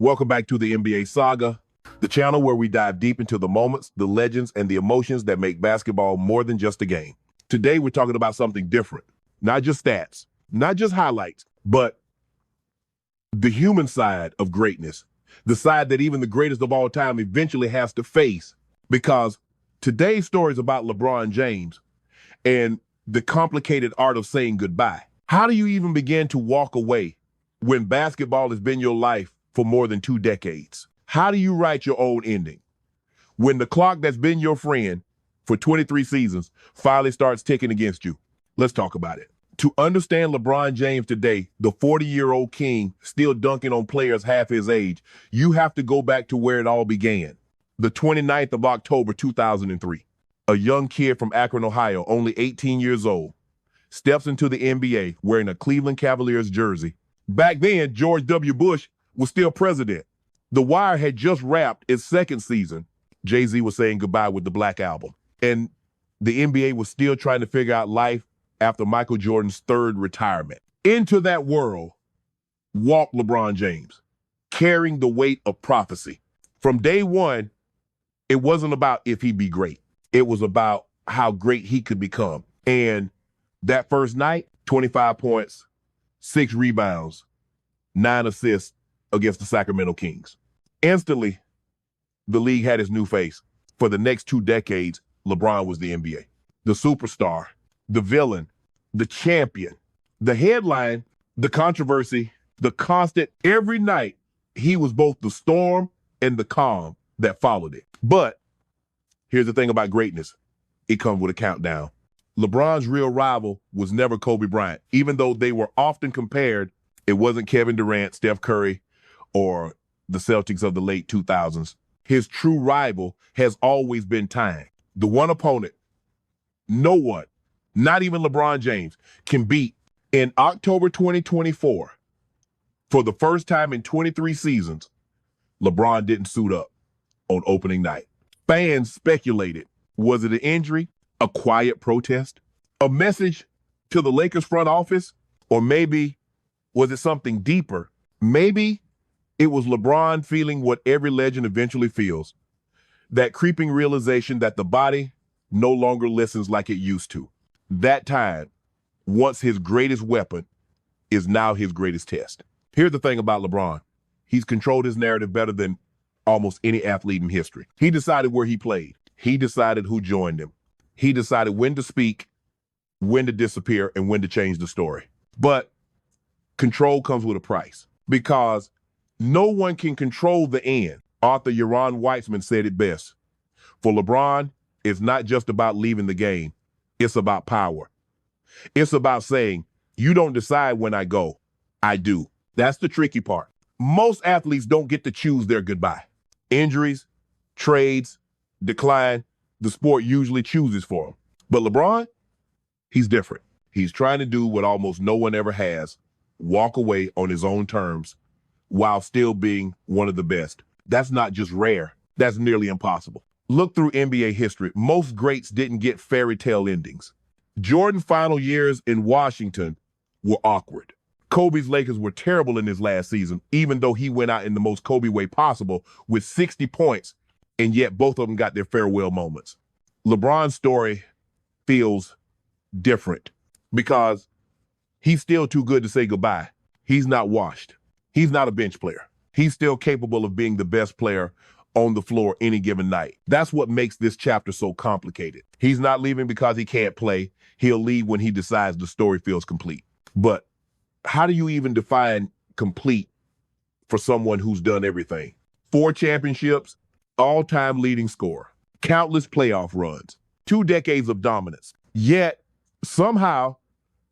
Welcome back to the NBA Saga, the channel where we dive deep into the moments, the legends, and the emotions that make basketball more than just a game. Today, we're talking about something different. Not just stats, not just highlights, but the human side of greatness. The side that even the greatest of all time eventually has to face. Because today's story is about LeBron James and the complicated art of saying goodbye. How do you even begin to walk away when basketball has been your life for more than 2 decades? How do you write your own ending when the clock that's been your friend for 23 seasons finally starts ticking against you? Let's talk about it. To understand LeBron James today, the 40-year-old king still dunking on players half his age, you have to go back to where it all began. The 29th of October, 2003. A young kid from Akron, Ohio, only 18 years old, steps into the NBA wearing a Cleveland Cavaliers jersey. Back then, George W. Bush was still president. The Wire had just wrapped its second season. Jay-Z was saying goodbye with the Black Album. And the NBA was still trying to figure out life after Michael Jordan's third retirement. Into that world walked LeBron James, carrying the weight of prophecy. From day one, it wasn't about if he'd be great. It was about how great he could become. And that first night, 25 points, 6 rebounds, 9 assists against the Sacramento Kings. Instantly, the league had its new face. For the next 2 decades, LeBron was the NBA. The superstar, the villain, the champion, the headline, the controversy, the constant. Every night, he was both the storm and the calm that followed it. But here's the thing about greatness. It comes with a countdown. LeBron's real rival was never Kobe Bryant. Even though they were often compared, it wasn't Kevin Durant, Steph Curry, or the Celtics of the late 2000s. His true rival has always been time. The one opponent no one, not even LeBron James, can beat. In October 2024, for the first time in 23 seasons, LeBron didn't suit up on opening night. Fans speculated, was it an injury, a quiet protest, a message to the Lakers front office, or maybe was it something deeper? Maybe it was LeBron feeling what every legend eventually feels, that creeping realization that the body no longer listens like it used to. That time, once his greatest weapon, is now his greatest test. Here's the thing about LeBron. He's controlled his narrative better than almost any athlete in history. He decided where he played. He decided who joined him. He decided when to speak, when to disappear, and when to change the story. But control comes with a price, because no one can control the end. Author Yaron Weitzman said it best. For LeBron, it's not just about leaving the game. It's about power. It's about saying, you don't decide when I go, I do. That's the tricky part. Most athletes don't get to choose their goodbye. Injuries, trades, decline, the sport usually chooses for them. But LeBron, he's different. He's trying to do what almost no one ever has, walk away on his own terms while still being one of the best. That's not just rare, that's nearly impossible. Look through NBA history. Most greats didn't get fairy tale endings. Jordan's final years in Washington were awkward. Kobe's Lakers were terrible in his last season, even though he went out in the most Kobe way possible with 60 points, and yet both of them got their farewell moments. LeBron's story feels different because he's still too good to say goodbye. He's not washed. He's not a bench player. He's still capable of being the best player on the floor any given night. That's what makes this chapter so complicated. He's not leaving because he can't play. He'll leave when he decides the story feels complete. But how do you even define complete for someone who's done everything? 4 championships, all-time leading scorer, countless playoff runs, 2 decades of dominance. Yet, somehow,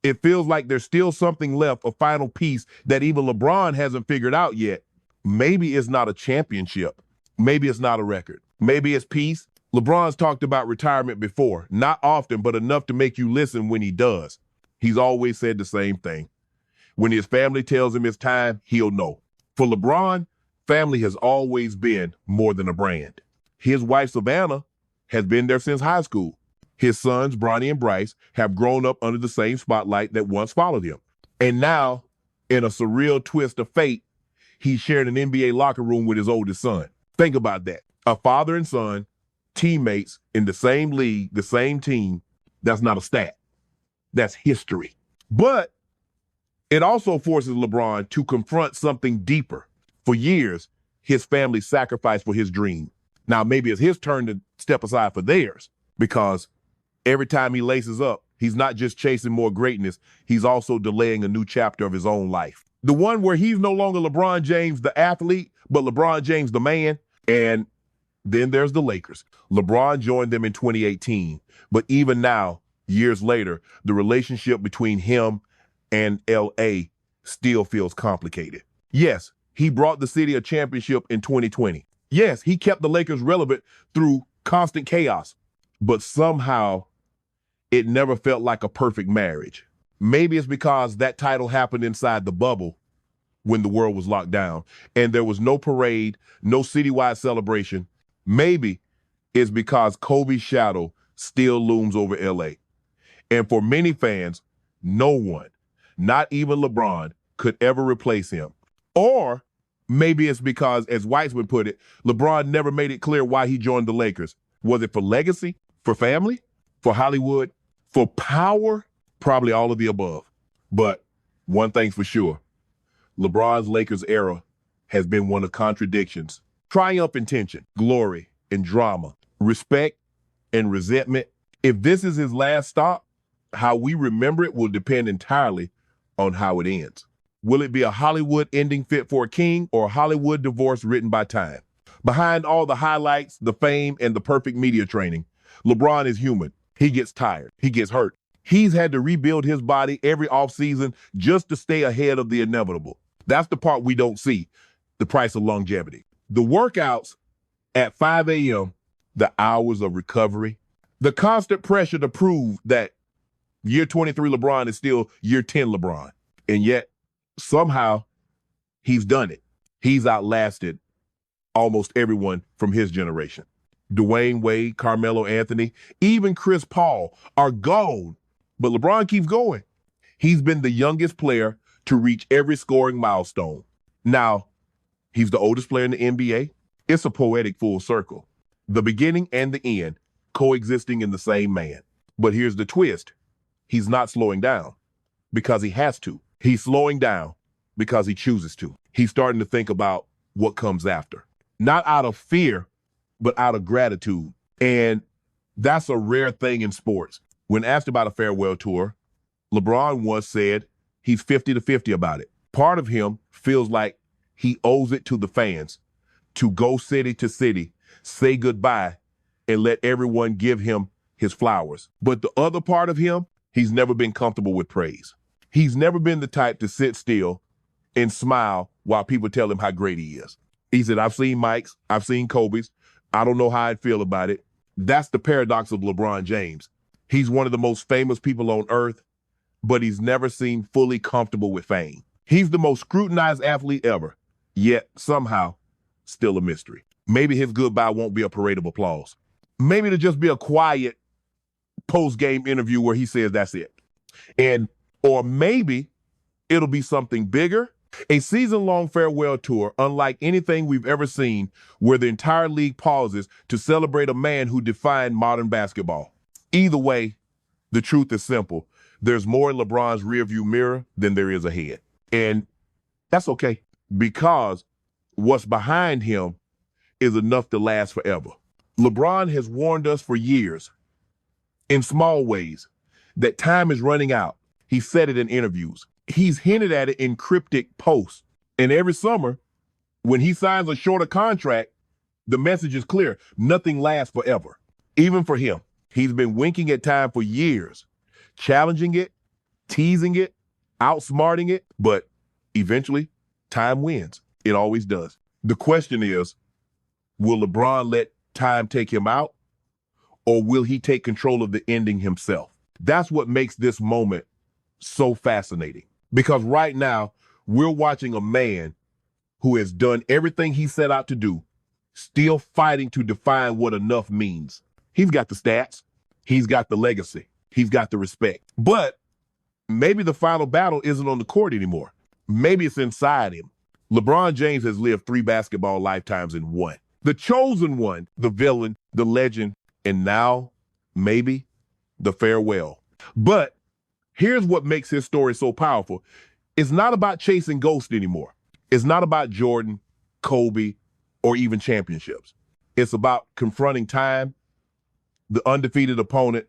it feels like there's still something left, a final piece that even LeBron hasn't figured out yet. Maybe it's not a championship. Maybe it's not a record. Maybe it's peace. LeBron's talked about retirement before, not often, but enough to make you listen when he does. He's always said the same thing. When his family tells him it's time, he'll know. For LeBron, family has always been more than a brand. His wife, Savannah, has been there since high school. His sons, Bronny and Bryce, have grown up under the same spotlight that once followed him. And now, in a surreal twist of fate, he shared an NBA locker room with his oldest son. Think about that. A father and son, teammates in the same league, the same team. That's not a stat. That's history. But it also forces LeBron to confront something deeper. For years, his family sacrificed for his dream. Now, maybe it's his turn to step aside for theirs, because every time he laces up, he's not just chasing more greatness, he's also delaying a new chapter of his own life. The one where he's no longer LeBron James, the athlete, but LeBron James, the man. And then there's the Lakers. LeBron joined them in 2018. But even now, years later, the relationship between him and LA still feels complicated. Yes, he brought the city a championship in 2020. Yes, he kept the Lakers relevant through constant chaos. But somehow, it never felt like a perfect marriage. Maybe it's because that title happened inside the bubble when the world was locked down and there was no parade, no citywide celebration. Maybe it's because Kobe's shadow still looms over LA. And for many fans, no one, not even LeBron, could ever replace him. Or maybe it's because, as Weitzman put it, LeBron never made it clear why he joined the Lakers. Was it for legacy, for family, for Hollywood, for power? Probably all of the above. But one thing's for sure, LeBron's Lakers era has been one of contradictions, triumph and tension, glory and drama, respect and resentment. If this is his last stop, how we remember it will depend entirely on how it ends. Will it be a Hollywood ending fit for a king, or a Hollywood divorce written by time? Behind all the highlights, the fame, and the perfect media training, LeBron is human. He gets tired. He gets hurt. He's had to rebuild his body every offseason just to stay ahead of the inevitable. That's the part we don't see, the price of longevity. The workouts at 5 a.m., the hours of recovery, the constant pressure to prove that year 23 LeBron is still year 10 LeBron. And yet, somehow, he's done it. He's outlasted almost everyone from his generation. Dwayne Wade, Carmelo Anthony, even Chris Paul are gone. But LeBron keeps going. He's been the youngest player to reach every scoring milestone. Now, he's the oldest player in the NBA. It's a poetic full circle. The beginning and the end coexisting in the same man. But here's the twist. He's not slowing down because he has to. He's slowing down because he chooses to. He's starting to think about what comes after. Not out of fear, but out of gratitude. And that's a rare thing in sports. When asked about a farewell tour, LeBron once said he's 50-50 about it. Part of him feels like he owes it to the fans to go city to city, say goodbye, and let everyone give him his flowers. But the other part of him, he's never been comfortable with praise. He's never been the type to sit still and smile while people tell him how great he is. He said, I've seen Mike's, I've seen Kobe's. I don't know how I'd feel about it. That's the paradox of LeBron James. He's one of the most famous people on earth, but he's never seemed fully comfortable with fame. He's the most scrutinized athlete ever, yet somehow still a mystery. Maybe his goodbye won't be a parade of applause. Maybe it'll just be a quiet post-game interview where he says that's it. Or maybe it'll be something bigger, a season-long farewell tour unlike anything we've ever seen, where the entire league pauses to celebrate a man who defined modern basketball. Either way, the truth is simple. There's more in LeBron's rearview mirror than there is ahead. And that's okay, because what's behind him is enough to last forever. LeBron has warned us for years, in small ways, that time is running out. He said it in interviews. He's hinted at it in cryptic posts. And every summer, when he signs a shorter contract, the message is clear. Nothing lasts forever, even for him. He's been winking at time for years, challenging it, teasing it, outsmarting it, but eventually, time wins. It always does. The question is, will LeBron let time take him out, or will he take control of the ending himself? That's what makes this moment so fascinating. Because right now, we're watching a man who has done everything he set out to do, still fighting to define what enough means. He's got the stats. He's got the legacy. He's got the respect. But maybe the final battle isn't on the court anymore. Maybe it's inside him. LeBron James has lived 3 basketball lifetimes in one. The chosen one, the villain, the legend, and now, maybe, the farewell. But here's what makes his story so powerful. It's not about chasing ghosts anymore. It's not about Jordan, Kobe, or even championships. It's about confronting time, the undefeated opponent,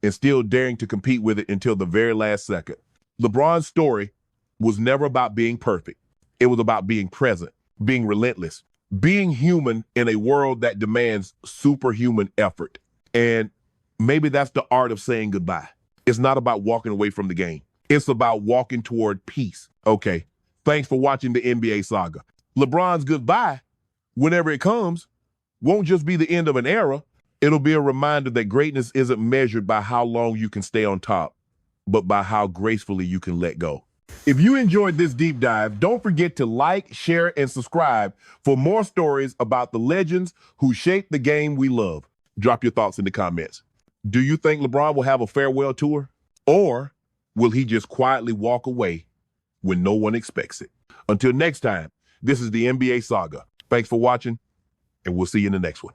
and still daring to compete with it until the very last second. LeBron's story was never about being perfect. It was about being present, being relentless, being human in a world that demands superhuman effort. And maybe that's the art of saying goodbye. It's not about walking away from the game. It's about walking toward peace. Okay, thanks for watching the NBA Saga. LeBron's goodbye, whenever it comes, won't just be the end of an era. It'll be a reminder that greatness isn't measured by how long you can stay on top, but by how gracefully you can let go. If you enjoyed this deep dive, don't forget to like, share, and subscribe for more stories about the legends who shaped the game we love. Drop your thoughts in the comments. Do you think LeBron will have a farewell tour? Or will he just quietly walk away when no one expects it? Until next time, this is the NBA Saga. Thanks for watching, and we'll see you in the next one.